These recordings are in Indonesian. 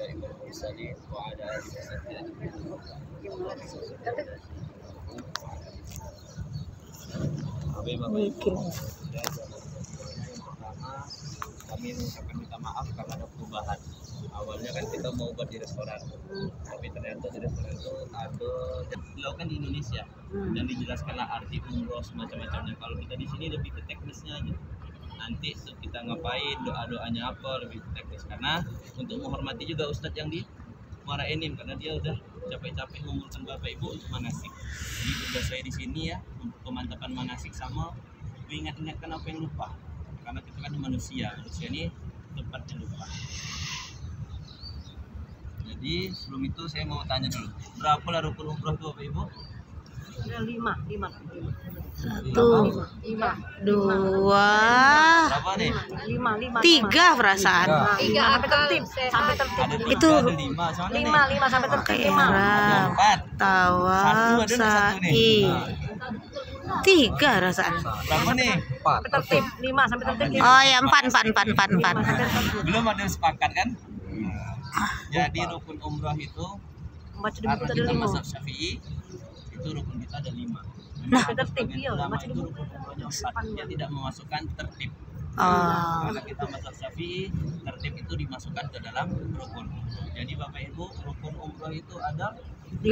المرسلين وعلى آله وصحبه kami mengucapkan minta maaf karena ada perubahan. Awalnya kan kita mau buat di restoran, tapi ternyata di restoran itu ada dilakukan di Indonesia dan dijelaskanlah arti umroh semacam-macamnya. Kalau kita di sini lebih ke teknisnya aja. Nanti kita ngapain, doa-doanya apa, lebih ke teknis. Karena untuk menghormati juga Ustadz yang di Muara Enim, karena dia udah capek-capek mengumpulkan Bapak Ibu untuk manasik. Jadi tugas saya di sini ya untuk pemantapan manasik sama mengingat-ingatkan apa yang lupa. Karena kita kan manusia ini tempatnya lupa. Jadi sebelum itu saya mau tanya dulu, berapa lah rukun umroh itu Bapak Ibu? Ada lima. 1, 2, Berapa nih? 3 perasaan. 3 sampai tertib. Itu 5 sampai tertib. ihram, tawaf, sa'i. 3 rasaan. Berapa nih? Sampai tertib 5 sampai tertib. Oh ya 4. Belum ada yang sepakat kan? Jadi rukun umroh itu Baca di buku karena ada kita 5. mazhab Syafi'i itu rukun kita ada 5. Nah, tertib iya, Ulama baca di itu buku. rukun umrohnya 4, dia tidak memasukkan tertib. Oh, Karena kita mazhab Syafi'i, tertib itu dimasukkan ke dalam rukun. Jadi Bapak Ibu, rukun umroh itu ada 5.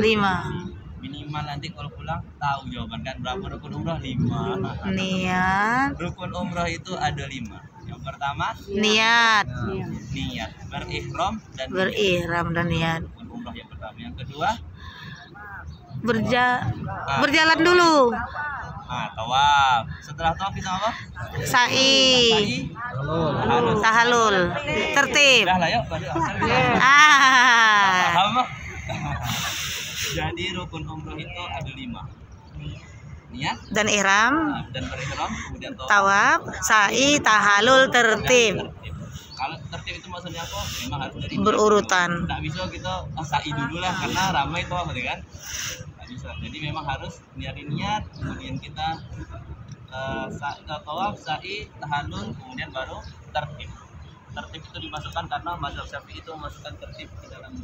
minimal nanti kalau pulang tahu jawaban kan berapa rukun umroh 5. Niat, Rukun umroh itu ada 5. Yang pertama niat, niat berihram dan berihram dan niat. rukun umroh yang pertama. Yang kedua Berjalan dulu. tawaf. Setelah tawaf kita apa? Sa'i, Harus tahalul, tertib. udah lah yuk balik Ah, paham? Jadi rukun umroh itu ada 5. Niat dan ihram, dan berihram, kemudian tawaf, sa'i, tahalul, tertib. Kalau tertib itu maksudnya apa? Memang harus dari Berurutan. Nggak bisa kita sa'i dulu lah karena ramai itu apa kan? Nggak bisa. Jadi memang harus niat, kemudian kita tawaf, sa'i, tahallul, kemudian baru tertib. Tertib itu dimasukkan karena mazhab Syafi'i itu memasukkan tertib ke dalam.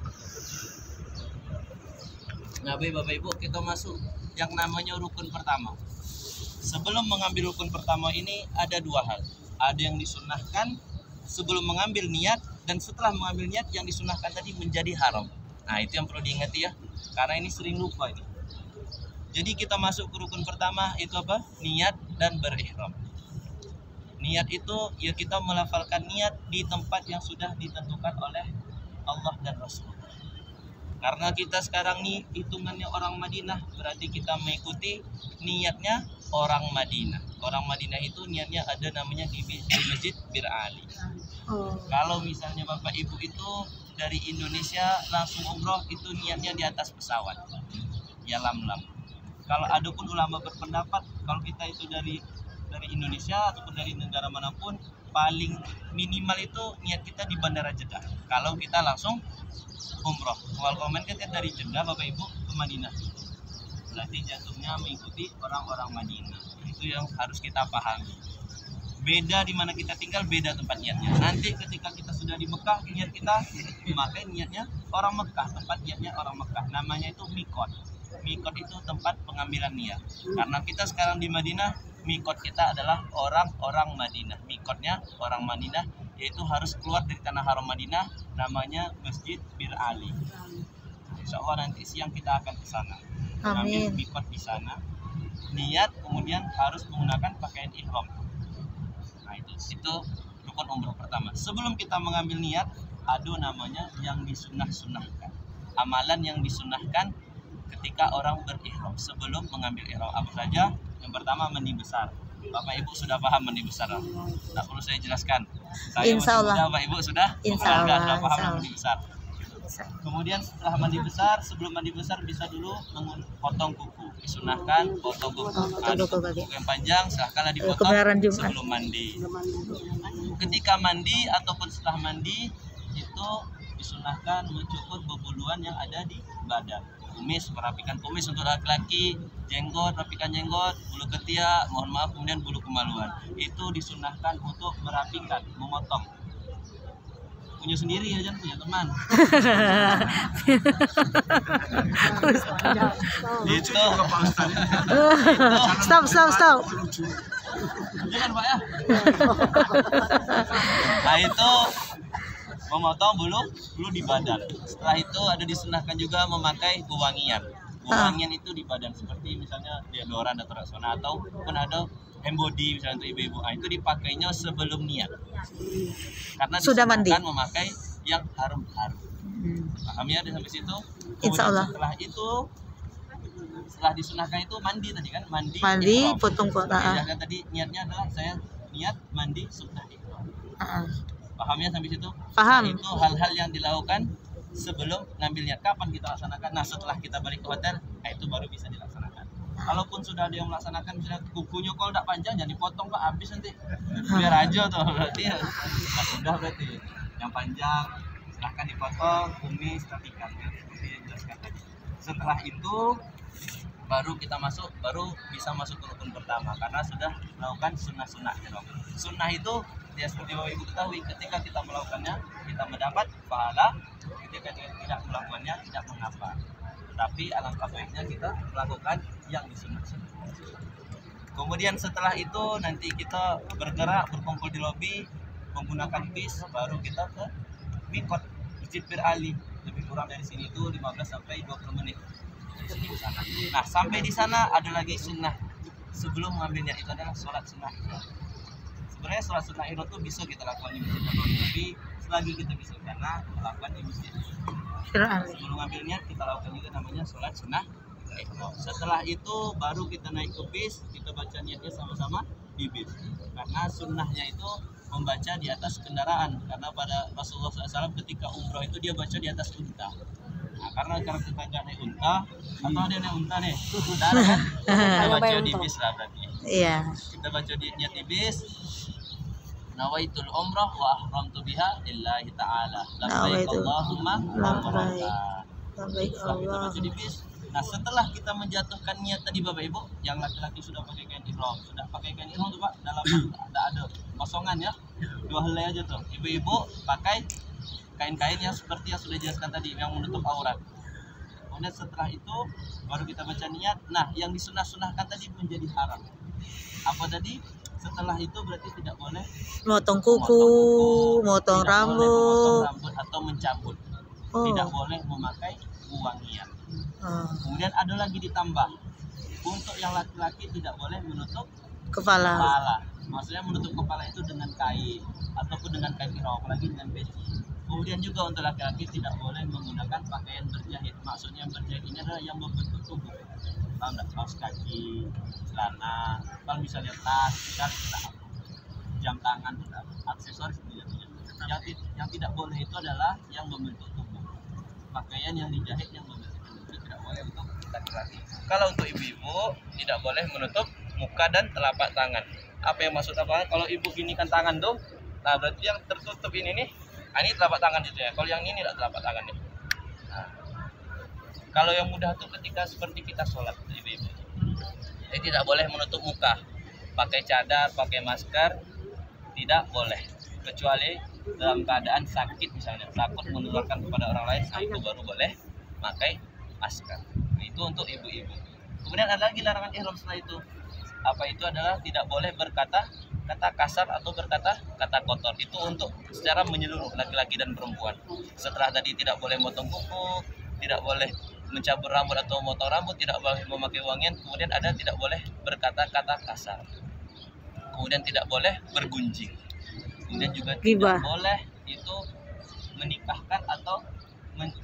Nah, Bapak Ibu, kita masuk yang namanya rukun pertama. Sebelum mengambil rukun pertama ini ada 2 hal. Ada yang disunnahkan sebelum mengambil niat, dan setelah mengambil niat yang disunnahkan tadi menjadi haram. Nah, itu yang perlu diingat ya, karena ini sering lupa ini. Jadi kita masuk ke rukun pertama itu apa? Niat dan berihram. Niat itu ya kita melafalkan niat di tempat yang sudah ditentukan oleh Allah dan Rasul. Karena kita sekarang nih hitungannya orang Madinah, berarti kita mengikuti niatnya orang Madinah. Orang Madinah itu niatnya ada namanya di Masjid Bir Ali. Kalau misalnya Bapak Ibu itu dari Indonesia langsung umroh, itu niatnya di atas pesawat. Ya lam-lam. Kalau ada pun ulama berpendapat kalau kita itu dari Indonesia ataupun dari negara manapun, paling minimal itu niat kita di Bandara Jeddah. Kalau kita langsung umroh, awal komen kita dari Jeddah Bapak Ibu ke Madinah, berarti jatuhnya mengikuti orang-orang Madinah. Itu yang harus kita pahami. Beda di mana kita tinggal, beda tempat niatnya. Nanti ketika kita sudah di Mekah, niat kita memakai niatnya orang Mekah, tempat niatnya orang Mekah. Namanya itu mikot. Mikot itu tempat pengambilan niat. Karena kita sekarang di Madinah, mikot kita adalah orang-orang Madinah. Mikotnya orang Madinah, yaitu harus keluar dari tanah haram Madinah, namanya Masjid Bir Ali. Insya Allah nanti siang kita akan ke sana. Ambil mikot di sana. Niat, kemudian harus menggunakan pakaian ihram. Nah, itu rukun umroh pertama. Sebelum kita mengambil niat, ada namanya yang disunnahkan. Amalan yang disunnahkan ketika orang berihram sebelum mengambil ihram apa saja? Yang pertama mandi besar. Bapak Ibu sudah paham mandi besar? Tak perlu saya jelaskan. Saya Insya Allah. Bapak Ibu sudah sudah paham mandi besar. Kemudian setelah mandi besar, sebelum mandi besar bisa dulu potong kuku. Disunahkan potong kuku yang panjang, silahkanlah dipotong sebelum mandi. Ketika mandi ataupun setelah mandi itu disunahkan mencukur bebuluan yang ada di badan. Kumis, merapikan kumis untuk laki-laki, jenggot, rapikan jenggot, bulu ketiak, mohon maaf, kemudian bulu kemaluan. Itu disunahkan untuk merapikan, memotong. punya sendiri ya, jangan punya teman. Itu Stop, stop, stop. jangan Pak ya. Nah itu memotong bulu di badan. Setelah itu ada disunahkan juga memakai wewangian. Wewangian itu di badan seperti misalnya deodoran atau Rexona ataupun ada hand body misalnya untuk ibu-ibu. Nah, itu dipakainya sebelum niat. Karena Sudah mandi. disunahkan memakai yang harum-harum. Paham ya sampai situ? Insya Allah. Setelah disunahkan itu mandi tadi kan, mandi ihram. Potong kota. Jadi tadi niatnya adalah saya niat mandi sunnah ihram. Paham ya sampai situ? Paham. Nah, itu hal-hal yang dilakukan sebelum ngambil niat. Kapan kita laksanakan? Nah setelah kita balik ke hotel, nah, itu baru bisa dilaksanakan. Kalaupun sudah ada yang melaksanakan, misalnya kukunya kalau tidak panjang jangan dipotong Pak, habis nanti biar aja tuh berarti ya. Nah, sudah berarti yang panjang silahkan dipotong, kumis, rapikan seperti yang jelaskan tadi. Setelah itu baru kita baru bisa masuk ke rukun pertama karena sudah melakukan sunnah-sunnah. Sunnah itu ya seperti Bapak Ibu ketahui, ketika kita melakukannya kita mendapat pahala, ketika tidak melakukannya tidak mengapa. Tapi alangkah baiknya kita melakukan yang disunnahkan. Kemudian setelah itu nanti kita bergerak berkumpul di lobi menggunakan bis, baru kita ke mikot Masjid Bir Ali. Lebih kurang dari sini itu 15 sampai 20 menit. Dari sini ke sana. Nah, sampai di sana ada lagi sunnah. Sebelum mengambilnya itu adalah sholat sunnah. Sebenarnya sholat sunnah ihram itu bisa kita lakukan di Masjid Nabawi, tapi selagi kita bisa karena melakukan di Masjid. Sebelum ngambilnya kita lakukan juga namanya sholat sunnah ihram. Setelah itu baru kita naik ke bis, kita baca niatnya sama-sama di bis. Karena sunnahnya itu membaca di atas kendaraan. Karena pada Rasulullah SAW ketika umroh itu dia baca di atas unta. Nah, karena kita nggak naik unta, atau ada yang naik unta nih, udah kan? Kita baca di bis lah berarti. Iya. Kita baca niat di bis. Nawaitul umrah wa ahramtu biha lillahi ta'ala. Labbaik Allahumma umrah. Labbaik Setelah kita Allah. baca di bis. Nah setelah kita menjatuhkan niat tadi Bapak Ibu, yang laki-laki sudah pakai kain ihram, sudah pakai kain ihram tuh Pak, dalam ada kosongan ya, 2 helai aja tuh. Ibu-ibu pakai kain-kain yang seperti yang sudah dijelaskan tadi, yang menutup aurat. Kemudian setelah itu baru kita baca niat. Nah yang disunah-sunahkan tadi menjadi haram. Apa tadi? Setelah itu berarti tidak boleh Motong kuku, motong tidak boleh memotong rambut. rambut atau mencabut. Oh. Tidak boleh memakai wewangian. Oh. Kemudian ada lagi ditambah, untuk yang laki-laki tidak boleh menutup Kepala. kepala. Maksudnya menutup kepala itu dengan kain ataupun dengan kain ihram, apalagi dengan peci. Kemudian juga untuk laki-laki tidak boleh menggunakan pakaian berjahit. Maksudnya berjahit ini adalah yang membentuk tubuh. Paham enggak? Kaos kaki, celana, kalau misalnya tas, misalnya jam tangan, aksesoris yang tidak boleh itu adalah yang membentuk tubuh. Pakaian yang dijahit yang membentuk tubuh itu tidak boleh untuk laki-laki. Kalau untuk ibu-ibu tidak boleh menutup muka dan telapak tangan. Apa yang maksud apa? Kalau ibu ginikan tangan tuh, nah berarti yang tertutup ini nih, nah ini telapak tangan itu ya. Kalau yang ini tidak telapak tangan nih. Nah, kalau yang mudah tuh ketika seperti kita sholat ibu-ibu, jadi tidak boleh menutup muka, pakai cadar, pakai masker, tidak boleh. Kecuali dalam keadaan sakit misalnya, takut menularkan kepada orang lain, nah itu baru boleh pakai masker. Nah, itu untuk ibu-ibu. Kemudian ada lagi larangan ihram setelah itu. Apa itu adalah tidak boleh berkata kata kasar atau berkata kata kotor. Itu untuk secara menyeluruh laki-laki dan perempuan. Setelah tadi tidak boleh motong kuku, tidak boleh mencabut rambut atau motong rambut, tidak boleh memakai wangian, kemudian ada tidak boleh berkata-kata kasar. Kemudian tidak boleh bergunjing. Kemudian juga tidak boleh itu menikahkan atau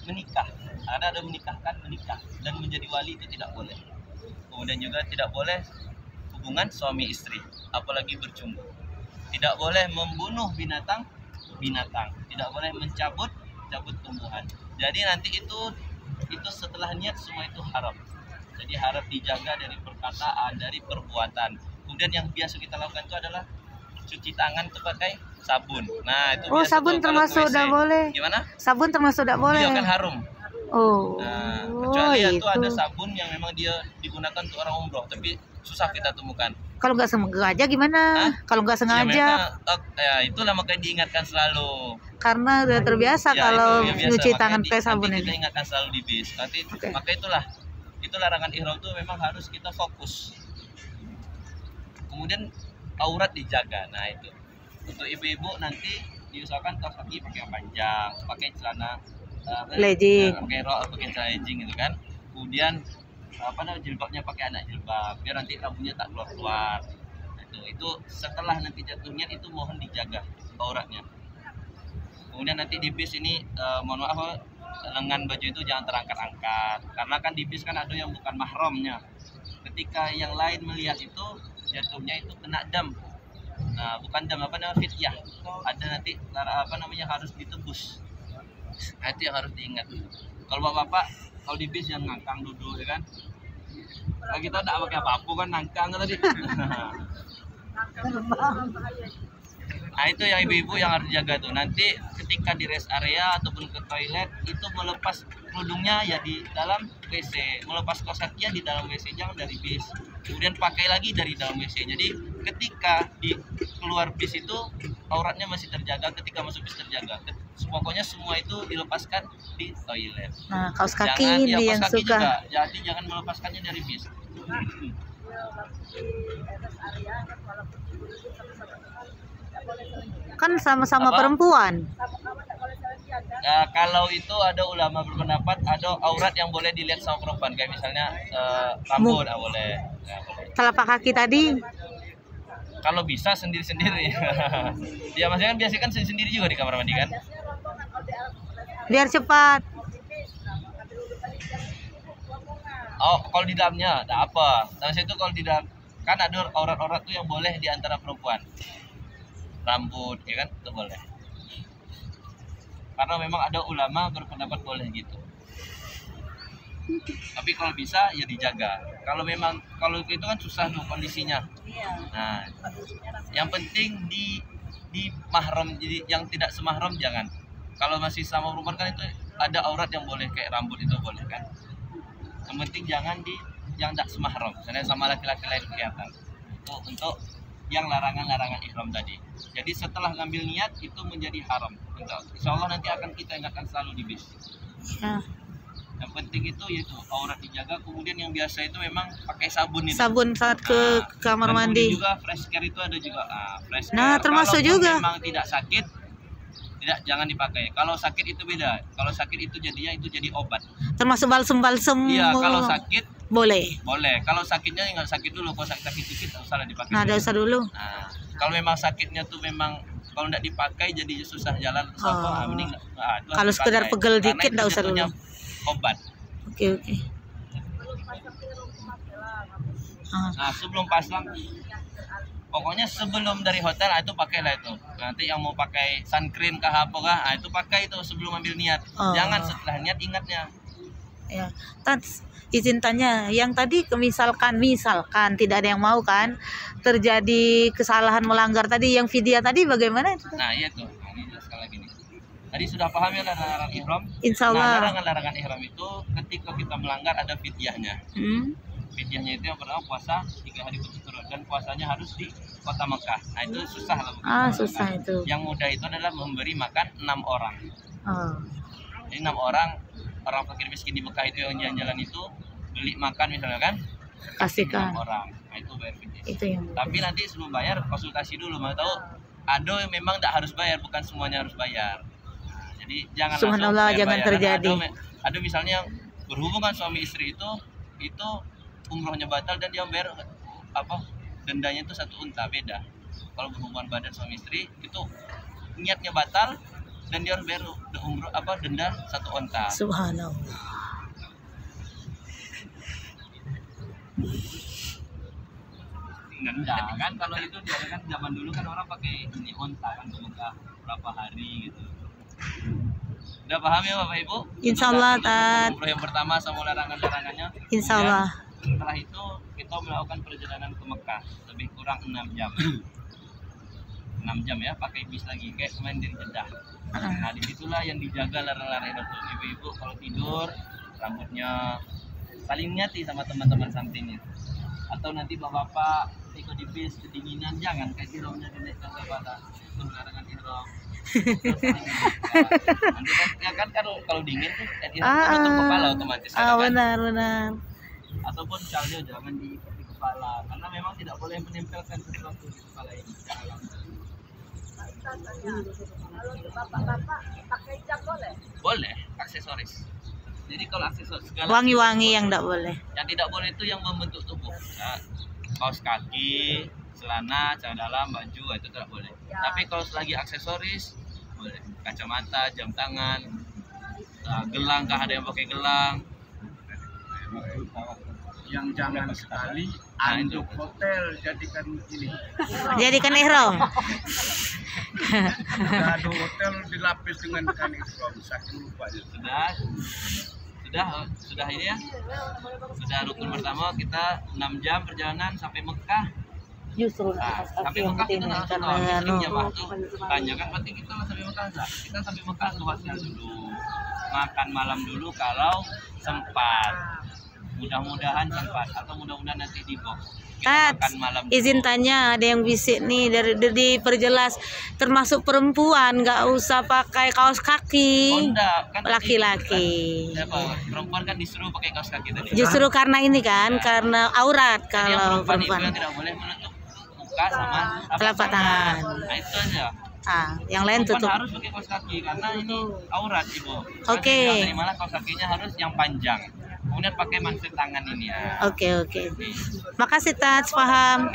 menikah. Ada menikahkan, menikah dan menjadi wali itu tidak boleh. Kemudian juga tidak boleh hubungan suami istri, apalagi bercumbu. Tidak boleh membunuh binatang, tidak boleh mencabut tumbuhan. Jadi nanti itu setelah niat semua itu haram. Jadi harap dijaga dari perkataan, dari perbuatan. Kemudian yang biasa kita lakukan itu adalah cuci tangan itu pakai sabun. Nah, itu biasa sabun tuh, termasuk kalau ke WC. udah boleh. Gimana? Sabun termasuk tidak boleh. Iya kan harum. Oh. Nah, kecuali itu ada sabun yang memang dia digunakan untuk orang umroh, tapi susah kita temukan. Kalau nggak sengaja gimana? Hah? Kalau nggak Ya, sengaja, ya itulah makanya diingatkan selalu. karena udah terbiasa Ya, kalau itu yang biasa. nyuci Makanya tangan pakai sabun nanti kita ini. ingatkan selalu di bis. Nanti Oke. maka itu larangan ihram tuh memang harus kita fokus. Kemudian aurat dijaga. Nah itu untuk ibu-ibu nanti diusahakan kaos kaki pakai yang panjang, pakai celana Legging. pakai rok, pakai celana legging gitu kan. Kemudian apa namanya jilbabnya pakai anak jilbab biar nanti rambutnya tak keluar. Itu setelah nanti jatuhnya itu mohon dijaga auratnya. Kemudian nanti di bis ini mohon maaf lengan baju itu jangan terangkat-angkat karena kan di bis kan ada yang bukan mahramnya. Ketika yang lain melihat itu jatuhnya itu kena dam. Nah, bukan dam apa namanya fidyah. Ada nanti apa namanya harus ditebus. Nah, itu yang harus diingat. Kalau bapak-bapak kalau di bis jangan ngangkang duduk ya kan. Nah, kita tidak pakai apa-apa kan ngangkang tadi. Nah itu yang ibu-ibu yang harus jaga tuh. Nanti ketika di rest area ataupun ke toilet itu melepas kerudungnya ya di dalam WC, melepas kaos kaki ya di dalam WC, jangan dari bis. Kemudian pakai lagi dari dalam WC. Jadi ketika di keluar bis itu auratnya masih terjaga, ketika masuk bis terjaga. Pokoknya semua itu dilepaskan di toilet. Nah, kaos kaki Jangan, ini ya, kaos yang kaki suka. juga. Jadi jangan melepaskannya dari bis. Kan sama-sama Apa? perempuan. Ya, kalau itu ada ulama berpendapat ada aurat yang boleh dilihat sama perempuan kayak misalnya rambut boleh. Ya, boleh. Telapak kaki tadi, Kalau bisa sendiri-sendiri. Ya maksudnya kan biasanya kan sendiri-sendiri juga di kamar mandi kan. biar cepat. Oh, kalau di dalamnya ada apa? Sama itu kalau di dalam kan ada aurat-aurat tuh yang boleh di antara perempuan. Rambut ya kan itu boleh. Karena memang ada ulama berpendapat boleh gitu. Tapi kalau bisa ya dijaga. Kalau itu kan susah tuh kondisinya. Nah, yang penting di mahram, jadi yang tidak semahram jangan. Kalau masih sama perempuan kan itu ada aurat yang boleh kayak rambut itu boleh kan. Yang penting jangan yang tidak semahram. Misalnya sama laki-laki lain kelihatan. Itu untuk yang larangan-larangan ihram tadi. Jadi setelah ngambil niat itu menjadi haram. Insya Allah nanti akan kita ingatkan selalu di bis. Ya. Yang penting itu yaitu aurat dijaga. Kemudian yang biasa itu memang pakai sabun itu. Sabun saat ke kamar Dan mandi. kemudian juga fresh care itu ada juga. Fresh care. Nah, termasuk Kalaupun juga. memang tidak sakit, jangan dipakai. Kalau sakit itu beda. Kalau sakit itu jadinya itu jadi obat. Termasuk balsem-balsem. Iya, kalau sakit boleh. boleh. Kalau sakitnya nggak sakit dulu. Kalau sakit dikit nggak usah dipakai. Nah, ada usah dulu. Nah, kalau memang sakitnya tuh memang kalau nggak dipakai jadi susah jalan ke sofa, mending itu harus Kalau sekedar dipakai. pegel Karena dikit itu nggak usah dulu. jatuhnya obat. Oke. Nah, sebelum pasang pokoknya sebelum dari hotel itu pakailah itu. Nanti yang mau pakai sun cream kah apa kah, itu pakai itu sebelum ambil niat. Oh. Jangan setelah niat ingatnya. Ya, Tats, izin tanya, yang tadi misalkan tidak ada yang mau kan, terjadi kesalahan melanggar tadi, yang fidyah tadi bagaimana itu? Nah, iya tuh. Nah, ini jelaskan lagi nih. Tadi sudah paham ya larangan ihram? Insya Nah, Allah. larangan ihram itu ketika kita melanggar ada fidyahnya. Fidyahnya itu yang pertama puasa 3 hari berturut-turut dan puasanya harus di kota Mekah. Nah, itu susah lah. Susah itu. Yang mudah itu adalah memberi makan 6 orang. Oh. Jadi 6 orang fakir miskin di Mekah itu yang jalan-jalan itu beli makan misalnya kan, Kasihkan. 6 orang. Nah, itu bayar fidyah. Itu yang. Tapi nanti sebelum bayar konsultasi dulu, mau tahu ada yang memang tidak harus bayar, bukan semuanya harus bayar. Nah, jadi jangan Subhanallah, langsung jangan bayar-bayaran. terjadi. Ada misalnya yang berhubungan suami istri itu umrohnya batal dan dia bayar dendanya itu 1 unta, beda. Kalau berhubungan badan suami istri itu niatnya batal dan dia harus bayar denda 1 unta. Subhanallah. Denda kan kalau itu diadakan zaman dulu kan orang pakai ini unta kan untuk berapa hari gitu. Udah paham ya Bapak Ibu? Insya Allah, Tentang Tat. umroh yang pertama sama larangan-larangannya. Insya Kemudian, Allah. Setelah itu kita melakukan perjalanan ke Mekah lebih kurang 6 jam. 6 jam ya, pakai bis lagi kayak kemarin dari Jeddah. Nah, disitulah yang dijaga larangan-larangan itu. Ibu-ibu kalau tidur rambutnya saling nyati sama teman-teman sampingnya. Atau nanti bapak-bapak ikut di bis kedinginan, jangan kayak ihramnya dinaikkan ke kepala, larangan ihram. Nanti kan kalau dingin tuh ihram tutup kepala otomatis. Benar. Ataupun salju jangan di kepala, karena memang tidak boleh menempelkan sesuatu di kepala ini. Bapak-bapak pakai jam boleh? Boleh, aksesoris. Jadi kalau aksesoris segala Wangi-wangi yang enggak boleh. yang tidak boleh itu yang membentuk tubuh. Nah, kaos kaki, celana dalam, baju itu tidak boleh. Tapi kalau selagi aksesoris boleh. Kacamata, jam tangan, gelang, kah ada yang pakai gelang. Yang jangan sekali anduk hotel jadikan ini. Jadikan ihram. Gado hotel dilapis dengan kain ihram, saking lupanya. Sudah ini ya. Sudah rukun pertama kita 6 jam perjalanan sampai Mekah. Justru Sampai Mekah kita nggak harus tahu. Miskin jamaah tuh tanya kan berarti kita sampai Mekah nggak? Kita sampai Mekah luasnya dulu, makan malam dulu kalau sempat. Mudah-mudahan sempat atau mudah-mudahan nanti di box. Kita makan malam dulu. Izin tanya, ada yang bisik nih dari diperjelas, termasuk perempuan nggak usah pakai kaos kaki. Oh, enggak, kan Laki-laki. perempuan kan disuruh pakai kaos kaki tadi. Justru karena ini kan, Ya. karena aurat Jadi yang kalau perempuan itu perempuan. yang tidak boleh menutup muka sama Telapak tangan. Nah, itu aja. Yang lain Perempuan tutup. harus pakai kaos kaki karena ini aurat, Ibu. Oke. Dari mana kaos kakinya harus yang panjang. Kemudian pakai manset tangan ini ya. Oke. Makasih Tats, paham.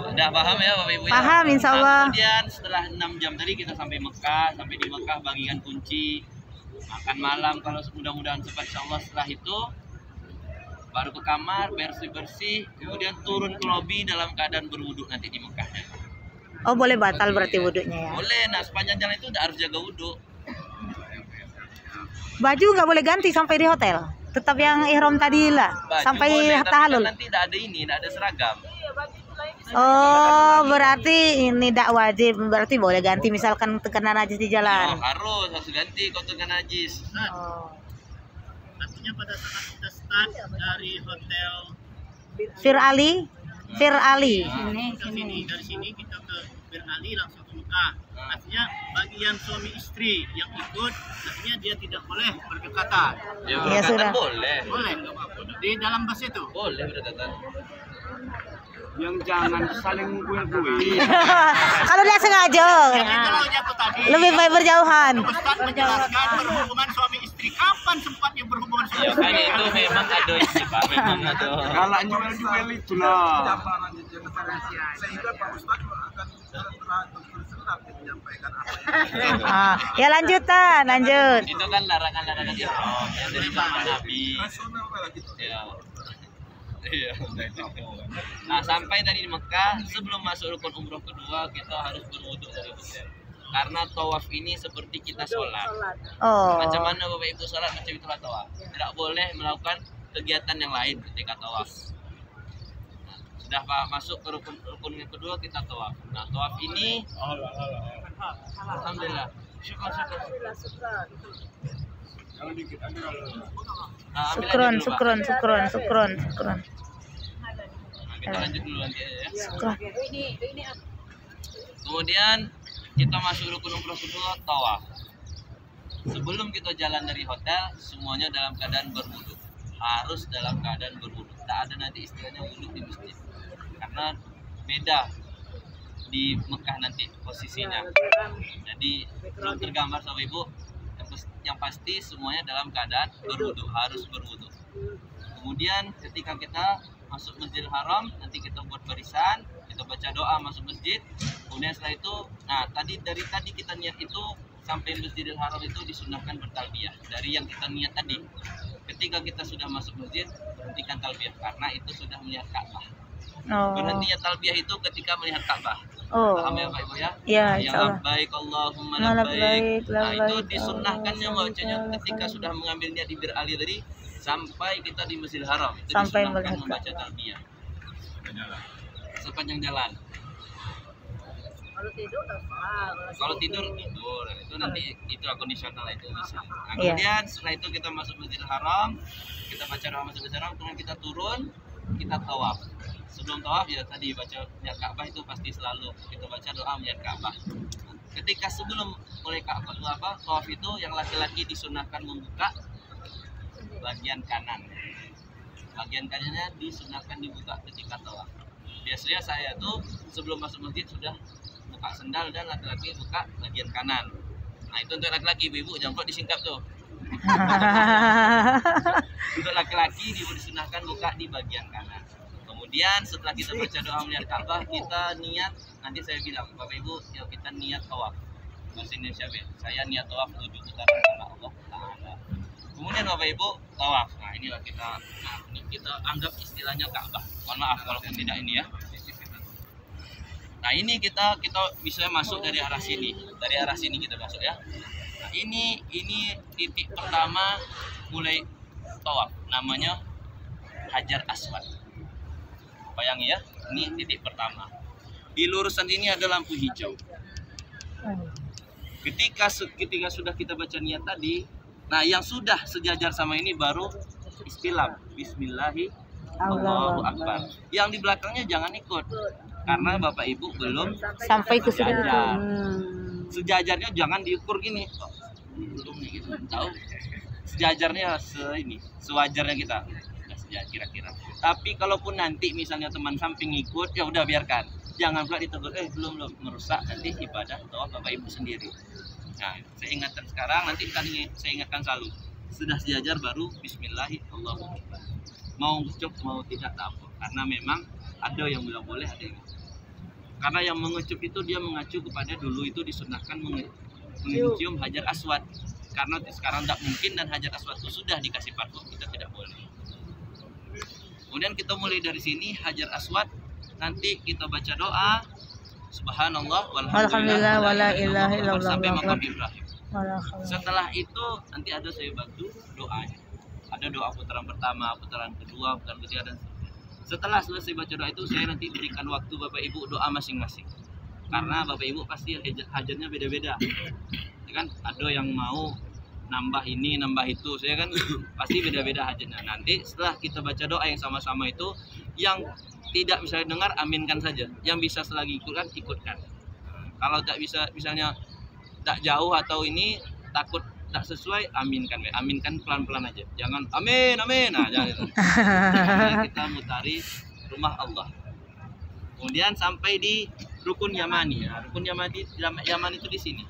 Udah paham ya Bapak Ibu ya? Paham, insya Allah. Nah, kemudian setelah 6 jam tadi kita sampai Mekah. Sampai di Mekah bagikan kunci, makan malam kalau mudah-mudahan sempat, insya Allah. Setelah itu baru ke kamar, bersih-bersih, kemudian turun ke lobi dalam keadaan berwudhu nanti di Mekah ya. Oh, boleh batal berarti wudhunya ya. Boleh, nah sepanjang jalan itu udah harus jaga wudhu. Baju nggak boleh ganti sampai di hotel. Tetap yang ihram tadi lah. Baju Sampai boleh, tapi tahalul. kan nanti tidak ada ini, tidak ada seragam. Oh, berarti ini tidak wajib. Berarti boleh ganti misalkan terkena najis di Oh, jalan. harus ganti kotoran najis. Oh. Artinya pada saat kita start dari hotel Fir Ali. dari sini kita ke Bir Ali langsung ke Mekah. Artinya bagi yang suami istri yang ikut, artinya dia tidak boleh berdekatan. Ya, Ya, sudah. boleh. Boleh nggak apa-apa. Di dalam bus itu. Boleh berdekatan. Yang jangan saling kuil-kuil. Kalau dia sengaja, Jadi kalau jatuh tadi. lebih baik berjauhan. Ustaz menjelaskan berhubungan suami istri. Kapan sempatnya berhubungan suami Ya istri? kan itu memang ada ini Pak, memang ada. Kalau jual-jual itulah. Sehingga Pak Ustadz akan bersenang menyampaikan apa Ya lanjut. Itu kan larangan-larangan ihram yang dari zaman Nabi. rasional lah gitu. Ya. Iya. Nah, sampai dari Mekah, sebelum masuk rukun umroh kedua, kita harus berwudu dari hotel. Karena tawaf ini seperti kita sholat. Oh. Macam mana Bapak Ibu sholat, macam itulah tawaf. Tidak boleh melakukan kegiatan yang lain ketika tawaf. Nah, sudah Pak masuk ke rukun yang kedua, kita tawaf. Nah, tawaf ini alhamdulillah. Syukur. Nah, ambil aja dulu, Pak. Kita lanjut dulu nanti aja ya. Kemudian kita masuk rukun umroh kedua, tawaf. Sebelum kita jalan dari hotel, semuanya dalam keadaan berwudu. Harus dalam keadaan berwudu. Tak ada nanti istilahnya wudu di masjid. Karena beda di Mekah nanti posisinya. Jadi belum tergambar sama Ibu. Yang pasti semuanya dalam keadaan berwudu, harus berwudu. Kemudian ketika kita masuk Masjidil Haram, nanti kita buat barisan, kita baca doa masuk masjid. Kemudian setelah itu, nah dari tadi kita niat itu sampai Masjidil Haram itu disunahkan bertalbiyah dari yang kita niat tadi. Ketika kita sudah masuk masjid, hentikan talbiyah karena itu sudah melihat Ka'bah. Oh. Berhentinya talbiyah itu ketika melihat Ka'bah. Oh. Paham ya Pak Ibu ya? Ya, Ya insyaallah. labbaik Allahumma Labbaik, labbaik. Nah, itu labbaik, disunnahkannya Allahumma bacanya labbaik. ketika sudah mengambil niat di Bir Ali tadi sampai kita di Masjidil Haram. Itu Sampai disunnahkan melihat membaca talbiyah sepanjang jalan. Kalau tidur terserah. Kalau tidur itu nanti itu kondisional itu bisa. Nah, Iya. kemudian setelah itu kita masuk Masjidil Haram, kita baca doa Masjidil Haram, kemudian kita turun, kita tawaf. Sebelum tawaf ya tadi baca niat Ka'bah itu pasti selalu kita baca doa niat Ka'bah. Ketika sebelum mulai Ka'bah tawaf itu yang laki-laki disunahkan membuka bagian kanan. Bagian kanannya disunahkan dibuka ketika tawaf. Biasanya saya tuh sebelum masuk masjid sudah buka sendal dan laki-laki buka bagian kanan. Nah itu untuk laki-laki, ibu jangan kok disingkap tuh. Untuk laki-laki disunahkan buka di bagian kanan. Kemudian setelah kita baca doa melihat Ka'bah, kita niat, nanti saya bilang Bapak Ibu, yuk kita niat tawaf. Bahasa Indonesia saya niat tawaf 7 putaran sama Allah Ta'ala. Kemudian Bapak Ibu tawaf. Nah inilah kita anggap istilahnya Ka'bah. Mohon maaf kalaupun tidak ini ya. Nah ini kita bisa masuk dari arah sini. Dari arah sini kita masuk ya. Nah, ini titik pertama mulai tawaf. Namanya Hajar Aswad. Bayangi ya, ini titik pertama. Di lurusan ini ada lampu hijau. Ketika sudah kita baca niat tadi, nah yang sudah sejajar sama ini baru istilam. Bismillahirrahmanirrahim. Allahu Akbar. Yang di belakangnya jangan ikut. Karena Bapak Ibu belum Sampai ke situ. sejajar. Sejajarnya jangan diukur gini. Belum gitu. Tahu? Sejajarnya sewajarnya kita. Ya, kira-kira. Tapi kalaupun nanti misalnya teman samping ikut, ya udah biarkan. Jangan pula ditegur, belum merusak nanti ibadah tawaf Bapak Ibu sendiri. Nah, saya ingatkan sekarang, nanti saya ingatkan selalu. Sudah sejajar baru Bismillahirrahmanirrahim. Mau ngucup mau tidak tak apa. Karena memang ada yang bilang boleh, ada yang karena yang mengecup itu dia mengacu kepada dulu itu disunahkan mencium Hajar Aswad. Karena sekarang tidak mungkin dan Hajar Aswad itu sudah dikasih parfum, kita tidak boleh. Kemudian kita mulai dari sini Hajar Aswad, nanti kita baca doa Subhanallah walhamdulillah wala ilaha illallah sampai maqam Ibrahim. Setelah itu nanti ada saya bantu doanya. Ada doa putaran pertama, putaran kedua, putaran ketiga dan setelah selesai baca doa itu saya nanti berikan waktu Bapak Ibu doa masing-masing. Karena Bapak Ibu pasti hajatnya beda-beda. Ya kan ada yang mau nambah ini, nambah itu, saya kan pasti beda-beda hajatnya. Nanti setelah kita baca doa yang sama-sama itu, yang tidak misalnya dengar, aminkan saja. Yang bisa selagi ikutkan. Kalau tak bisa, misalnya tak jauh atau ini takut tak sesuai, aminkan. Aminkan pelan-pelan aja. Jangan amin, amin. Nah, jangan itu. Kita mutari rumah Allah. Kemudian sampai di Rukun Yamani. Nah, Rukun Yamani itu di sini.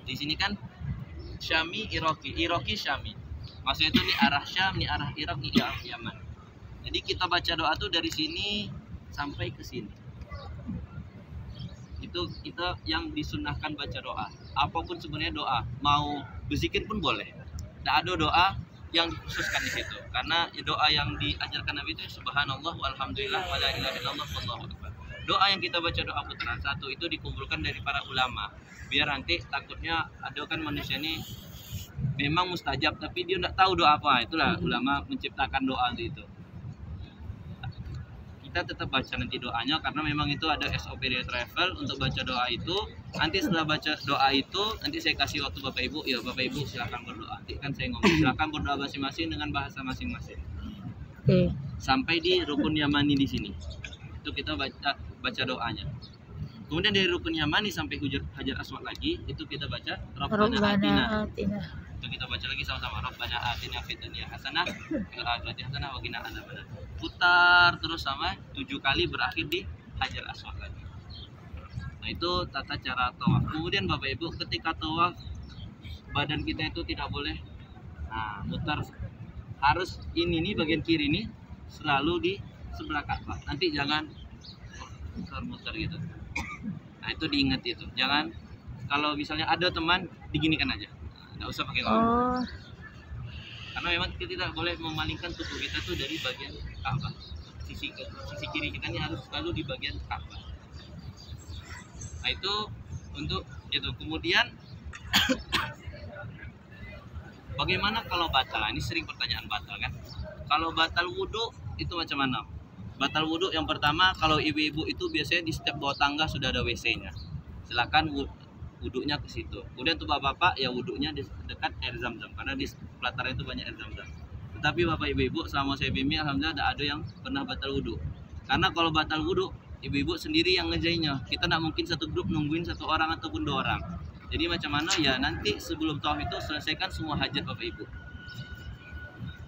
Di sini kan Syami, Iraki, Syami. Maksudnya itu ini arah Syam, ini arah Irak, ini arah Yaman. Jadi kita baca doa tuh dari sini sampai ke sini. Itu kita yang disunahkan baca doa. Apapun sebenarnya doa, mau berzikir pun boleh. Tidak ada doa yang dikhususkan di situ. Karena doa yang diajarkan Nabi itu Subhanallah walhamdulillah wala ilaha illallah wallahu akbar. Doa yang kita baca doa putaran satu itu dikumpulkan dari para ulama. Biar nanti takutnya ada kan manusia ini memang mustajab tapi dia tidak tahu doa apa. Itulah ulama menciptakan doa itu. Kita tetap baca nanti doanya karena memang itu ada SOP dari travel untuk baca doa itu. Nanti setelah baca doa itu nanti saya kasih waktu Bapak Ibu. Ya Bapak Ibu silakan berdoa. Nanti kan saya ngomong silakan berdoa masing-masing dengan bahasa masing-masing. Sampai di Rukun Yamani di sini. Itu kita baca doanya. Kemudian dari Rukun Yamani sampai Hajar Aswad lagi itu kita baca Rabbana Atina. Itu kita baca lagi sama-sama Rabbana Atina fid dunya hasanah wa fil akhirati hasanah wa qina adzabannar. Putar terus sama 7 kali berakhir di Hajar Aswad lagi. Nah itu tata cara tawaf. Kemudian Bapak Ibu ketika tawaf badan kita itu tidak boleh mutar, harus ini nih bagian kiri nih selalu di sebelah Ka'bah. Nanti jangan muter-muter gitu. Nah itu diingat itu. Jangan kalau misalnya ada teman diginikan aja. Nggak usah pakai ngomong. Karena memang kita tidak boleh memalingkan tubuh kita tuh dari bagian Ka'bah. Sisi kiri kita ini harus selalu di bagian Ka'bah. Nah itu untuk itu. Kemudian bagaimana kalau batal? Ini sering pertanyaan batal kan. Kalau batal wudhu itu macam mana? Batal wudhu yang pertama, kalau ibu-ibu itu biasanya di setiap bawah tangga sudah ada WC-nya. Silakan wudhunya ke situ. Kemudian untuk bapak-bapak ya wudhunya di dekat air zam-zam karena di pelataran itu banyak air zam-zam. Tetapi bapak ibu-ibu selama saya bimbing alhamdulillah tidak ada yang pernah batal wudhu. Karena kalau batal wudhu ibu-ibu sendiri yang ngerjainnya. Kita tidak mungkin satu grup nungguin satu orang ataupun 2 orang. Jadi macam mana ya nanti sebelum tawaf itu selesaikan semua hajat bapak ibu.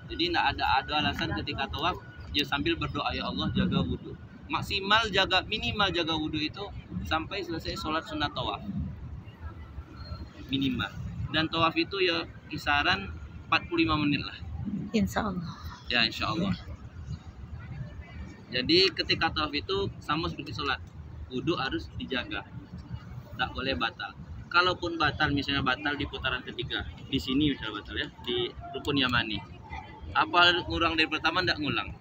Jadi tidak ada alasan ketika tawaf ya sambil berdoa ya Allah jaga wudhu. Minimal jaga wudhu itu sampai selesai sholat sunat tawaf. Minimal. Dan tawaf itu ya kisaran 45 menit lah. Insya Allah. Ya insya Allah. Jadi ketika tawaf itu sama seperti sholat, wudhu harus dijaga, tak boleh batal. Kalaupun batal, misalnya batal di putaran ketiga, di sini misalnya batal ya, di rukun Yamani. Apa ngurang dari pertama tidak ngulang.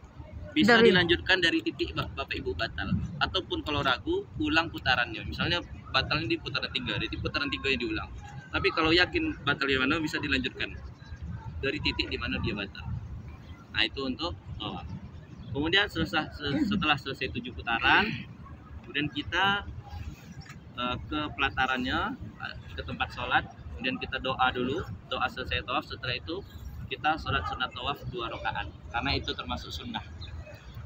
Bisa dilanjutkan dari titik bapak ibu batal. Ataupun kalau ragu, ulang putarannya. Misalnya batalnya di putaran 3, jadi putaran 3 yang diulang. Tapi kalau yakin batal di mana bisa dilanjutkan dari titik di mana dia batal. Nah itu untuk tawaf. Kemudian setelah selesai 7 putaran, kemudian kita ke pelatarannya, ke tempat sholat, kemudian kita doa dulu, doa selesai tawaf. Setelah itu kita sholat sunat tawaf 2 rakaat, karena itu termasuk sunnah.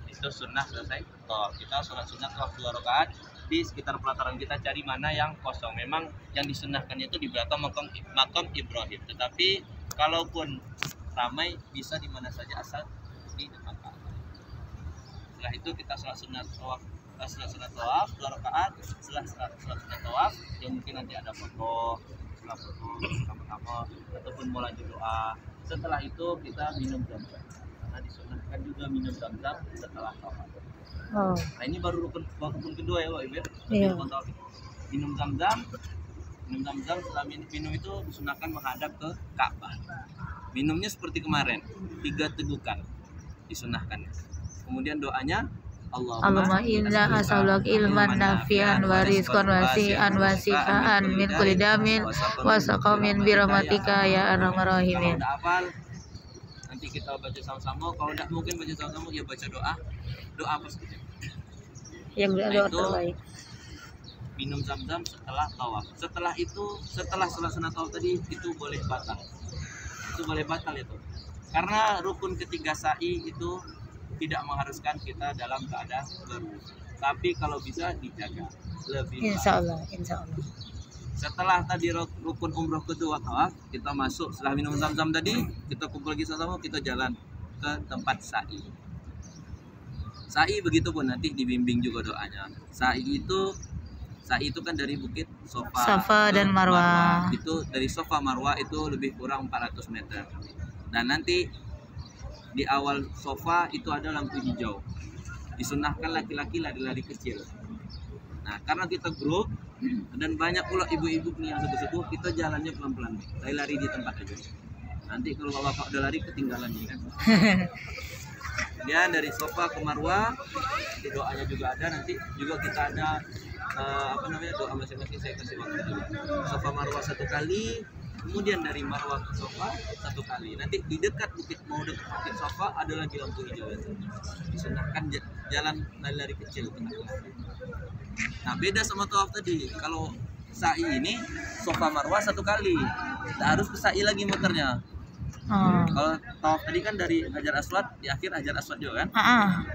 Itu sunnah selesai tawaf. Kita sholat sunat tawaf 2 rakaat di sekitar pelataran kita, cari mana yang kosong. Memang yang disunahkannya itu di belakang makam Ibrahim. Tetapi kalaupun ramai bisa di mana saja asal di depan Ka'bah. Setelah itu kita sholat sunat tawaf 2 rakaat. Setelah sholat sunat tawaf yang mungkin nanti ada foto, sama-sama ataupun mau lanjut doa. Setelah itu kita minum zam-zam. Karena disunahkan juga minum zam-zam setelah tawaf. Oh. Nah ini baru rukun kedua ya Pak Ibu. Iya. Minum zam-zam. Setelah minum itu disunahkan menghadap ke Ka'bah. Minumnya seperti kemarin, 3 tegukan disunahkan. Kemudian doanya Allahumma inna as'aluka ilman nafi'an wa rizqan wasi'an wa shifaan min kulli damin wa saqamin bi rahmatika ya arhamar rahimin. Kalau hafal nanti kita baca sama-sama. Kalau tidak mungkin baca sama-sama ya baca doa apa saja. Yang doa terbaik. Minum zam-zam setelah tawaf. Setelah itu, setelah sunat tawaf tadi itu boleh batal. Itu boleh batal itu. Karena rukun ketiga sa'i itu tidak mengharuskan kita dalam keadaan berwudu. Tapi kalau bisa dijaga lebih baik. Insya Allah. Setelah tadi rukun umroh kedua tawaf, kita masuk setelah minum zam-zam tadi, kita kumpul lagi sama-sama, kita jalan ke tempat sa'i. Sa'i begitu pun nanti dibimbing juga doanya. Sa'i itu kan dari bukit Safa dan Marwah. Itu dari Safa Marwah itu lebih kurang 400 meter. Dan nanti di awal Safa itu ada lampu hijau. Disunahkan laki-laki lari-lari kecil. Nah, karena kita grup dan banyak pula ibu-ibu yang sepuh-sepuh, kita jalannya pelan-pelan. Lari di tempat aja. Nanti kalau bapak udah lari ketinggalan kan. Kemudian dari Safa ke Marwah, doanya juga ada. Nanti juga kita ada doa masing-masing, saya kasih waktu juga. Safa Marwah 1 kali, kemudian dari Marwah ke Safa 1 kali. Nanti di dekat bukit Safa ada lagi lampu hijau. Disunahkan jalan lari kecil. Nah beda sama tawaf tadi. Kalau sa'i ini Safa Marwah 1 kali, kita harus ke sa'i lagi muternya. Kalau tawaf tadi kan dari Hajar Aswad, di akhir Hajar Aswad juga kan.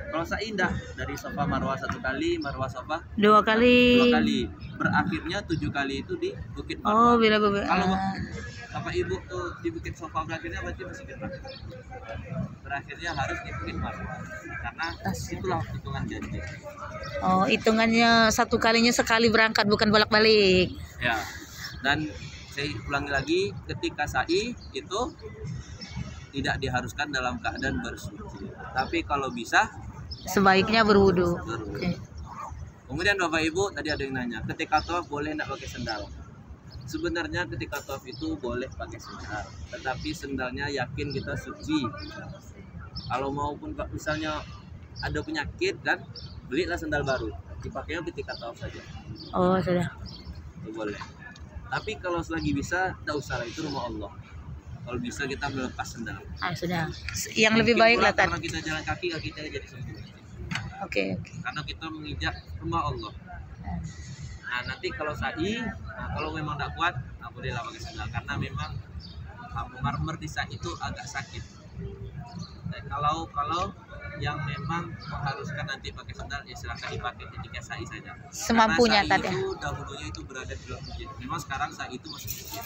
Kalau sa'i indah dari Safa Marwah 1 kali, Marwah Safa 2 kali. Berakhirnya 7 kali itu di Bukit Marwah. Oh, bila Kalau Bapak Ibu tuh di Bukit Safa berakhirnya berarti masih dekat. Berakhirnya harus di Bukit Marwah. Karena itulah hitungan janji. Oh, hitungannya 1 kalinya sekali berangkat, bukan bolak-balik. Ya. Dan saya ulangi lagi, ketika sa'i itu tidak diharuskan dalam keadaan bersuci. Tapi kalau bisa sebaiknya berwudu. Okay. Kemudian Bapak Ibu tadi ada yang nanya, ketika tawaf boleh tidak pakai sendal? Sebenarnya ketika tawaf itu boleh pakai sendal, tetapi sendalnya yakin kita suci. Kalau maupun misalnya ada penyakit kan, belilah sendal baru, dipakainya ketika tawaf saja. Oh sudah. Itu boleh. Tapi kalau selagi bisa, tidak usah, itu rumah Allah. Kalau bisa kita melepas sendal. Sudah. Yang lebih baik lah karena kita jalan kaki kita jadi sembuh. Oke. karena kita menginjak rumah Allah. Nah nanti kalau sa'i, kalau memang tidak kuat, bolehlah pakai sandal karena memang marmer di sa'i itu agak sakit. Dan kalau yang memang mengharuskan nanti pakai sandal, ya silakan dipakai ketika sa'i saja. Semampunya karena sa'i tadi. itu dahulunya itu berada di luar masjid. Memang sekarang sa'i itu masih masjid.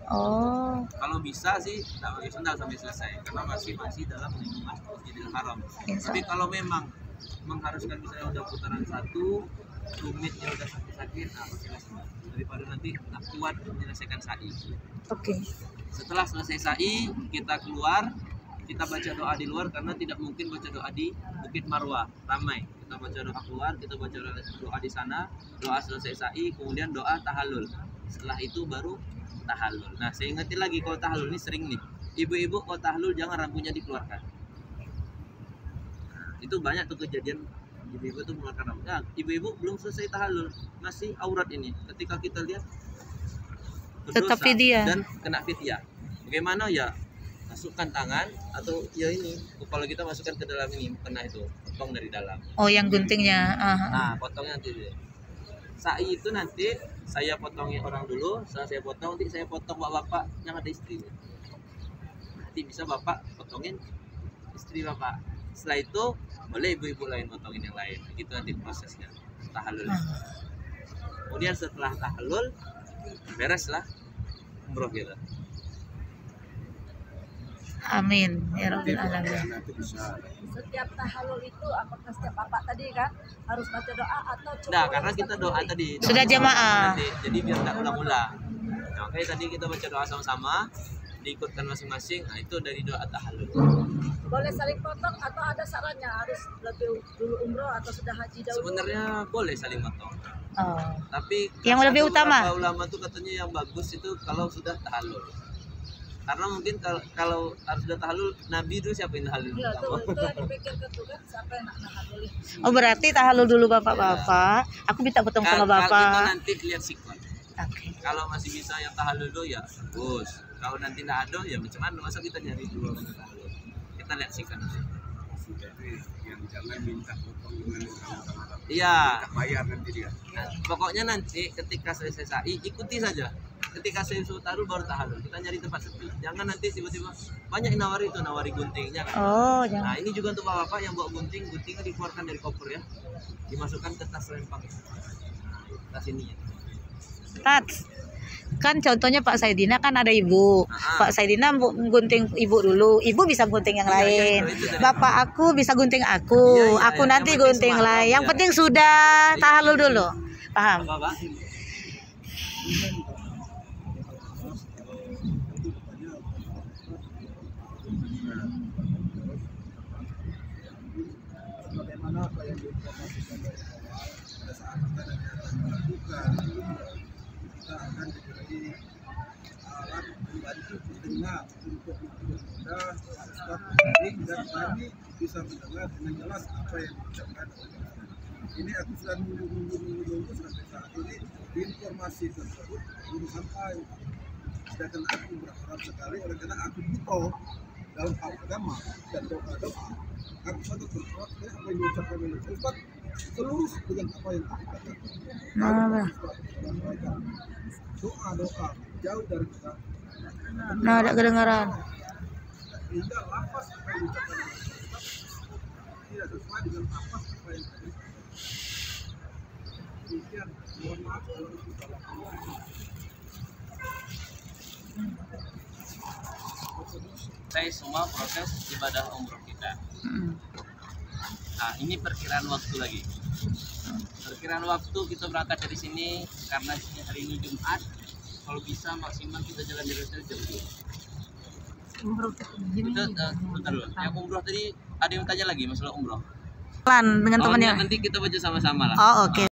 Oh, Kalau bisa sih tidak pakai sandal sampai selesai karena masih dalam lingkungan Masjidil Haram. Insya Tapi kalau memang mengharuskan misalnya udah putaran 1, tumitnya udah sakit-sakit, pakai sandal daripada nanti tak kuat menyelesaikan sa'i. oke. Setelah selesai sa'i, kita keluar, kita baca doa di luar karena tidak mungkin baca doa di Bukit Marwah, ramai. Kita baca doa keluar, kita baca doa di sana, doa selesai sa'i, kemudian doa tahallul. Setelah itu baru tahallul. Nah, saya ingetin lagi kalau tahallul ini sering nih. Ibu-ibu kalau tahallul jangan rambutnya dikeluarkan. Nah, itu banyak tuh kejadian ibu-ibu tuh mengeluarkan rambut. Nah, ibu-ibu belum selesai tahallul, masih aurat ini. Ketika kita lihat Tetap berdosa fidyah. dan kena fidyah. Bagaimana ya? Masukkan tangan atau ya ini kalau kita masukkan ke dalam ini kena itu potong dari dalam. Oh, yang guntingnya. Nah, potongnya nanti deh. Sa'i itu nanti saya potongin orang dulu, setelah saya potong nanti saya potong bapak yang ada istrinya. Nanti bisa bapak potongin istri bapak. Setelah itu boleh ibu-ibu lain potongin yang lain. Gitu nanti prosesnya tahallul. Kemudian setelah tahallul bereslah umroh kita. Amin ya Rabbil alamin. Setiap tahallul itu apakah setiap bapak tadi kan harus baca doa atau cuma Nah, karena kita doa tadi doa Sudah jamaah. nanti, jadi biar tidak ulang-ulang. Nah, makanya tadi kita baca doa sama-sama, diikutkan masing-masing. Nah, itu dari doa tahallul. boleh saling potong atau ada sarannya harus lebih dulu umroh atau sudah haji dahulu? Sebenarnya boleh saling potong. Oh. Tapi Yang lebih ada utama? beberapa ulama tuh katanya yang bagus itu kalau sudah tahallul. Karena mungkin kalau harus sudah tahallul, Nabi dulu siapa yang tahallul? Iya, itu yang dipikirkan tuh kan siapa yang nak tahallul. Oh, berarti tahallul dulu bapak-bapak. Aku minta potong sama Kalau itu bapak. nanti lihat sikon. Oke. Kalau masih bisa yang tahallul dulu ya bagus. Kalau nanti tidak ada ya macam mana? Masa kita nyari dulu orang yang tahallul? Kita lihat sikon. Jadi yang jangan minta potong dengan orang-orang. Iya. Bayar nanti dia. Nah, pokoknya nanti ketika selesai sa'i ikuti saja. Ketika saya suruh taruh baru tahallul. Kita nyari tempat sepi. Jangan nanti tiba-tiba banyak yang nawari guntingnya kan. Oh, Nah jangan. ini juga untuk bapak yang bawa guntingnya dikeluarkan dari koper ya, dimasukkan ke tas rempang. Nah, tas ini ya. Tats. Kan contohnya Pak Saidina kan ada ibu. Pak Saidina gunting ibu dulu. Ibu bisa gunting yang Iya, lain. itu dari- Bapak aku bisa gunting aku. Iya, iya, Aku iya. nanti Yang penting gunting semangat, lain. Yang iya. penting sudah tahallul dulu. Paham? Apa Pak? Bagaimana apa yang diinformasikan pada saat kita nanti akan melakukan, kita akan diberi alat membantu telinga untuk lebih mudah Ustaz penting dan kami bisa mendengar dengan jelas apa yang diucapkan oleh Ustaz. Ini aku sudah nunggu sampai saat ini informasi tersebut belum sampai. Sedangkan aku berharap sekali oleh karena aku butuh dalam hal agama dan doa. Aku sangat berharap apa yang diucapkan oleh Ustaz seluruh dengan apa yang aku katakan. Nah, Doa jauh dari kita. nah ada kedengaran. Hingga lafaz apa yang diucapkan oleh Ustaz tidak sesuai dengan lafaz apa yang tadi. Demikian, mohon maaf kalau itu salah. Saya semua proses ibadah umroh kita. Nah, ini perkiraan waktu lagi. Perkiraan waktu kita berangkat dari sini karena hari ini Jumat. Kalau bisa maksimal kita jalan dari hotel jam 2. Umroh Kita bentar dulu. Yang umroh tadi ada yang tanya lagi masalah umroh. Pelan dengan Oh, temannya. nanti kita baca sama-sama lah. Oh, oke.